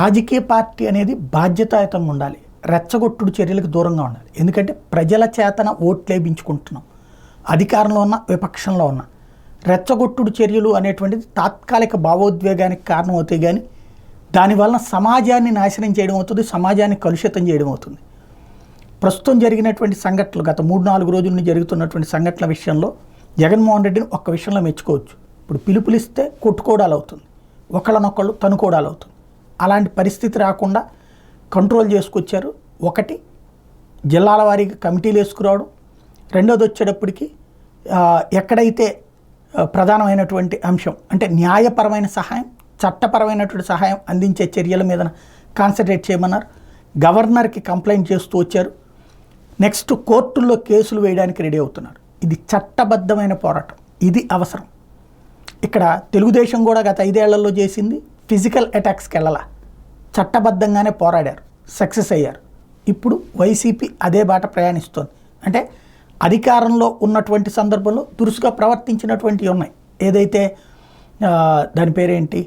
రాజకీయ పార్టీ అనేది బాధ్యతాయుతంగా ఉండాలి. రెచ్చగొట్టుడు చర్యలకు దూరంగా ఉండాలి. ఎందుకంటే ప్రజల చేతన ఓట్లేపించుకుంటున్నాం. అధికారంలో ఉన్న విపక్షంలో ఉన్న రెచ్చగొట్టుడు చర్యలు అనేటువంటిది తాత్కాలిక భావోద్వేగానికి కారణం అవుతాయి, కానీ దానివల్ల సమాజాన్ని నాశనం చేయడం అవుతుంది, సమాజాన్ని కలుషితం చేయడం అవుతుంది. ప్రస్తుతం జరిగినటువంటి సంఘటనలు, గత 3-4 రోజుల నుంచి జరుగుతున్నటువంటి సంఘటనల విషయంలో జగన్మోహన్ రెడ్డిని ఒక్క విషయంలో మెచ్చుకోవచ్చు. ఇప్పుడు పిలుపులిస్తే కొట్టుకోవడాలు అవుతుంది, ఒకళ్ళనొకళ్ళు తనుకోవడాలు అవుతుంది. అలాంటి పరిస్థితి రాకుండా కంట్రోల్ చేసుకొచ్చారు. ఒకటి, జిల్లాల వారీగా కమిటీలు వేసుకురావడం. రెండోది వచ్చేటప్పటికి ఎక్కడైతే ప్రధానమైనటువంటి అంశం అంటే న్యాయపరమైన సహాయం, చట్టపరమైనటువంటి సహాయం అందించే చర్యల మీద కాన్సన్ట్రేట్ చేయమన్నారు. గవర్నర్కి కంప్లైంట్ చేస్తూ వచ్చారు. నెక్స్ట్ కోర్టుల్లో కేసులు వేయడానికి రెడీ అవుతున్నారు. ఇది చట్టబద్ధమైన పోరాటం, ఇది అవసరం. ఇక్కడ తెలుగుదేశం కూడా గత 5 ఏళ్లలో చేసింది ఫిజికల్ అటాక్స్కి వెళ్ళాల, చట్టబద్ధంగానే పోరాడారు, సక్సెస్ అయ్యారు. ఇప్పుడు వైసీపీ అదే బాట ప్రయాణిస్తోంది. అంటే అధికారంలో ఉన్నటువంటి సందర్భంలో దురుసుగా ప్రవర్తించినటువంటివి ఉన్నాయి. ఏదైతే దాని పేరేంటి,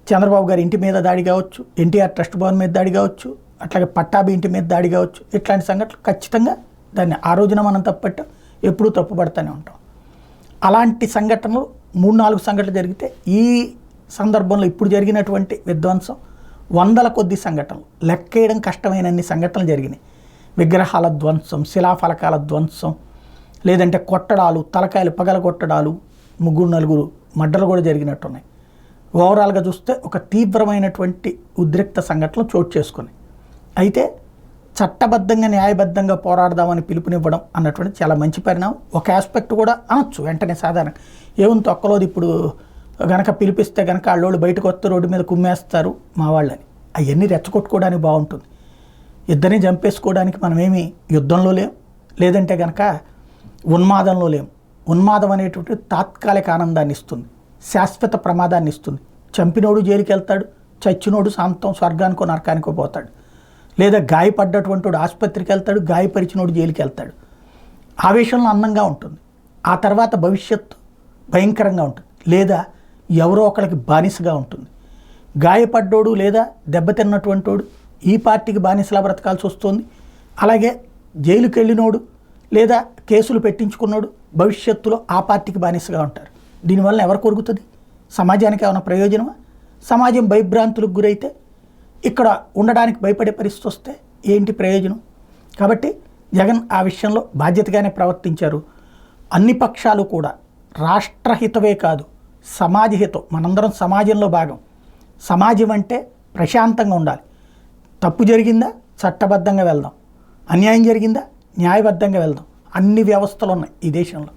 చంద్రబాబు గారి ఇంటి మీద దాడి కావచ్చు, ఎన్టీఆర్ ట్రస్ట్ భవన్ మీద దాడి కావచ్చు, అట్లాగే పట్టాభి ఇంటి మీద దాడి కావచ్చు, ఇట్లాంటి సంఘటనలు ఖచ్చితంగా దాన్ని ఆ రోజున మనం తప్పట్టాం, ఎప్పుడూ తప్పుపడుతూనే ఉంటాం. అలాంటి సంఘటనలు 3-4 సంఘటనలు జరిగితే ఈ సందర్భంలో ఇప్పుడు జరిగినటువంటి విధ్వంసం 100ల కొద్ది సంఘటనలు, లెక్కేయడం కష్టమైనన్ని సంఘటనలు జరిగినాయి. విగ్రహాల ధ్వంసం, శిలాఫలకాల ధ్వంసం, లేదంటే కొట్టడాలు, తలకాయలు పగలగొట్టడాలు, 3-4 మర్డర్లు కూడా జరిగినట్టున్నాయి. ఓవరాల్గా చూస్తే ఒక తీవ్రమైనటువంటి ఉద్రిక్త సంఘటనలు చోటు చేసుకున్నాయి. అయితే చట్టబద్ధంగా న్యాయబద్ధంగా పోరాడదామని పిలుపునివ్వడం అన్నటువంటి చాలా మంచి పరిణామం. ఒక ఆస్పెక్ట్ కూడా అనొచ్చు వెంటనే సాధారణ, ఏముంది తొక్కలోది, ఇప్పుడు గనక పిలిపిస్తే గనక వాళ్ళోళ్ళు బయటకు వస్తే రోడ్డు మీద కుమ్మేస్తారు మా వాళ్ళని, అవన్నీ రెచ్చగొట్టుకోవడానికి బాగుంటుంది. ఇద్దరిని చంపేసుకోవడానికి మనమేమి యుద్ధంలో లేం, లేదంటే కనుక ఉన్మాదంలో లేం. ఉన్మాదం అనేటువంటి తాత్కాలిక ఆనందాన్ని ఇస్తుంది, శాశ్వత ప్రమాదాన్ని ఇస్తుంది. చంపినోడు జైలుకి వెళ్తాడు, చచ్చినోడు శాంతం స్వర్గానికో నరకానికో పోతాడు. లేదా గాయపడ్డటువంటి వాడు ఆసుపత్రికి వెళ్తాడు, గాయపరిచినోడు జైలుకి వెళ్తాడు. ఆవేశంలో అందంగా ఉంటుంది, ఆ తర్వాత భవిష్యత్తు భయంకరంగా ఉంటుంది. లేదా ఎవరో ఒకరికి బానిసగా ఉంటుంది. గాయపడ్డోడు లేదా దెబ్బతిన్నటువంటి వాడు ఈ పార్టీకి బానిసలా బ్రతకాల్సి వస్తుంది. అలాగే జైలుకి వెళ్ళినోడు లేదా కేసులు పెట్టించుకున్నాడు భవిష్యత్తులో ఆ పార్టీకి బానిసగా ఉంటారు. దీనివల్ల ఎవరు కొరుగుతుంది? సమాజానికి ఏమైనా ప్రయోజనమా? సమాజం భయభ్రాంతులకు గురైతే, ఇక్కడ ఉండడానికి భయపడే పరిస్థితి వస్తే ఏంటి ప్రయోజనం? కాబట్టి జగన్ ఆ విషయంలో బాధ్యతగానే ప్రవర్తించారు. అన్ని పక్షాలు కూడా రాష్ట్రహితమే కాదు, సమాజహితం. మనందరం సమాజంలో భాగం. సమాజం అంటే ప్రశాంతంగా ఉండాలి. తప్పు జరిగిందా చట్టబద్ధంగా వెళ్దాం, అన్యాయం జరిగిందా న్యాయబద్ధంగా వెళ్దాం. అన్ని వ్యవస్థలు ఉన్నాయి ఈ దేశంలో,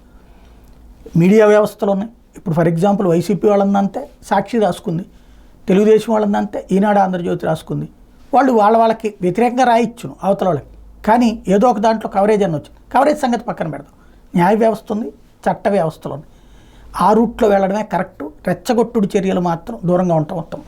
మీడియా వ్యవస్థలు ఉన్నాయి. ఇప్పుడు ఫర్ ఎగ్జాంపుల్ వైసీపీ వాళ్ళందంతే సాక్షి రాసుకుంది, తెలుగుదేశం వాళ్ళందంతే ఈనాడు ఆంధ్రజ్యోతి రాసుకుంది. వాళ్ళు వాళ్ళకి వ్యతిరేకంగా రాయిచ్చును అవతల వాళ్ళకి, కానీ ఏదో ఒక దాంట్లో కవరేజ్ అని వచ్చింది. కవరేజ్ సంగతి పక్కన పెడదాం. న్యాయ వ్యవస్థ ఉంది, చట్ట వ్యవస్థలు ఉంది. ఆ రూట్లో వెళ్ళడమే కరెక్టు. రెచ్చగొట్టుడు చర్యలు మాత్రం దూరంగా ఉంటాం మొత్తం.